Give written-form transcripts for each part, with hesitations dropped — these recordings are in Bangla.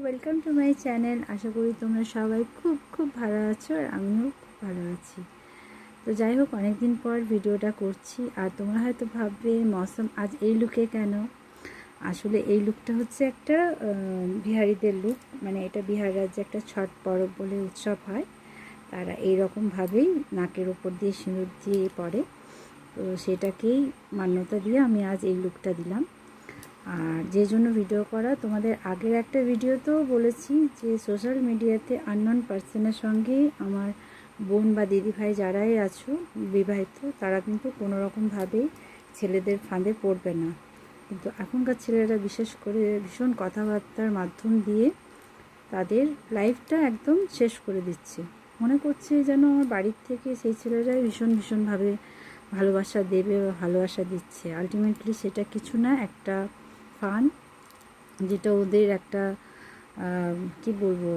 Welcome to my channel. আশা করি তোমরা সবাই খুব খুব ভালো আছো আর আমিও খুব ভালো আছি। তো যাই হোক, অনেকদিন পর ভিডিওটা করছি। আর তোমরা হয়তো ভাববে মৌসুম আজ এই লুকে কেন। আসলে এই লুকটা হচ্ছে একটা বিহারিদের লুক, মানে এটা বিহার রাজ্যে একটা ছট পরব বলে উৎসব হয়। তারা এইরকমভাবেই নাকের ওপর দিয়ে সিঁদুর দিয়ে পড়ে। তো সেটাকেই মান্যতা দিয়ে আমি আজ এই লুকটা দিলাম। আর যে জন্য ভিডিও করা, তোমাদের আগের একটা ভিডিওতেও বলেছি যে সোশ্যাল মিডিয়াতে আননোন পার্সনের সঙ্গে আমার বোন বা দিদিভাই যারাই আছো বিবাহিত, তারা কিন্তু কোনো রকমভাবেই ছেলেদের ফাঁদে পড়বে না। কিন্তু এখনকার ছেলেরা বিশেষ করে ভীষণ কথাবার্তার মাধ্যম দিয়ে তাদের লাইফটা একদম শেষ করে দিচ্ছে। মনে করছে যেন আমার বাড়ির থেকে সেই ছেলেরাই ভীষণভাবে ভালোবাসা দেবে বা ভালোবাসা দিচ্ছে। আলটিমেটলি সেটা কিছু না, একটা ফান, যেটা ওদের একটা কি বলবো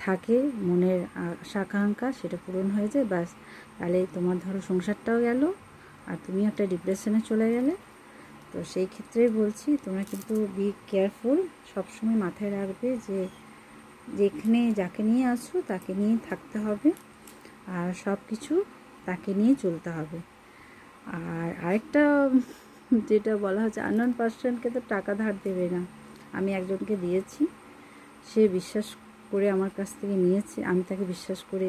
থাকে মনের আশা আকাঙ্ক্ষা, সেটা পূরণ হয়ে যায় ব্যাস। তাহলে তোমার ধরো সংসারটাও গেল আর তুমি একটা ডিপ্রেশনে চলে গেলে। তো সেই ক্ষেত্রে বলছি, তোমরা কিন্তু বি কেয়ারফুল, সবসময় মাথায় রাখবে যে যেখানে যাকে নিয়ে আসো তাকে নিয়ে থাকতে হবে আর সব কিছু তাকে নিয়ে চলতে হবে। আর আরেকটা যেটা বলা হচ্ছে, আননোন পার্সনকে তো টাকা ধার দেবে না। আমি একজনকে দিয়েছি, সে বিশ্বাস করে আমার কাছ থেকে নিয়েছে, আমি তাকে বিশ্বাস করে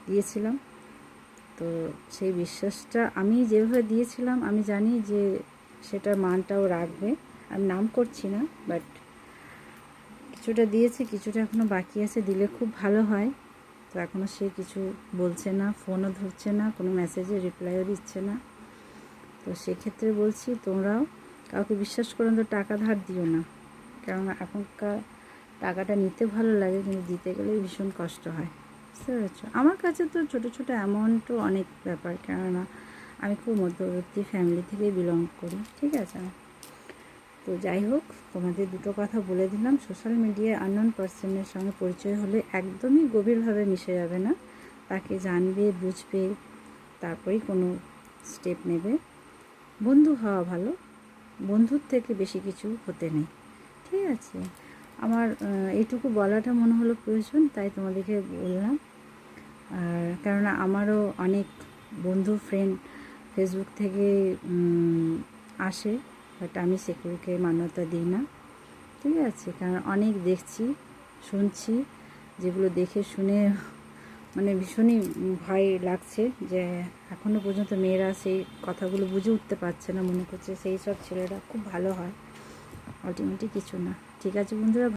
দিয়েছিলাম। তো সেই বিশ্বাসটা আমি যেভাবে দিয়েছিলাম, আমি জানি যে সেটার মানটাও রাখবে। আমি নাম করছি না, বাট কিছুটা দিয়েছি, কিছুটা এখনও বাকি আছে, দিলে খুব ভালো হয়। তো এখনও সে কিছু বলছে না, ফোনও ধরছে না, কোনো মেসেজে রিপ্লাইও দিচ্ছে না। তো সেক্ষেত্রে বলছি, তোমরাও কাউকে বিশ্বাস করে তো টাকা ধার দিও না। কেননা এখনকার টাকাটা নিতে ভালো লাগে, কিন্তু দিতে গেলে ভীষণ কষ্ট হয়। বুঝতে পেরেছো? আমার কাছে তো ছোটো ছোটো অ্যামাউন্টও অনেক ব্যাপার, কেননা আমি খুব মধ্যবর্তী ফ্যামিলি থেকে বিলং করি, ঠিক আছে। তো যাই হোক, তোমাদের দুটো কথা বলে দিলাম। সোশ্যাল মিডিয়ায় আননোন পার্সনের সঙ্গে পরিচয় হলে একদমই গভীরভাবে মিশে যাবে না, তাকে জানবে বুঝবে, তারপরেই কোনো স্টেপ নেবে। বন্ধু হওয়া ভালো, বন্ধুর থেকে বেশি কিছু হতে নেই, ঠিক আছে। আমার এইটুকু বলাটা মনে হলো প্রয়োজন, তাই তোমাদেরকে বললাম। আর কেননা আমারও অনেক বন্ধু ফ্রেন্ড ফেসবুক থেকে আসে, বাট আমি সেগুলোকে মান্যতা দিই না, ঠিক আছে। কারণ অনেক দেখছি, শুনছি, যেগুলো দেখে শুনে মানে ভীষণই ভয় লাগছে যে এখনও পর্যন্ত মেয়েরা সেই কথাগুলো বুঝে উঠতে পারছে না, মনে করছে সেই সব ছেলেরা খুব ভালো হয়। আলটিমেটলি কিছু না। ঠিক আছে বন্ধুরা।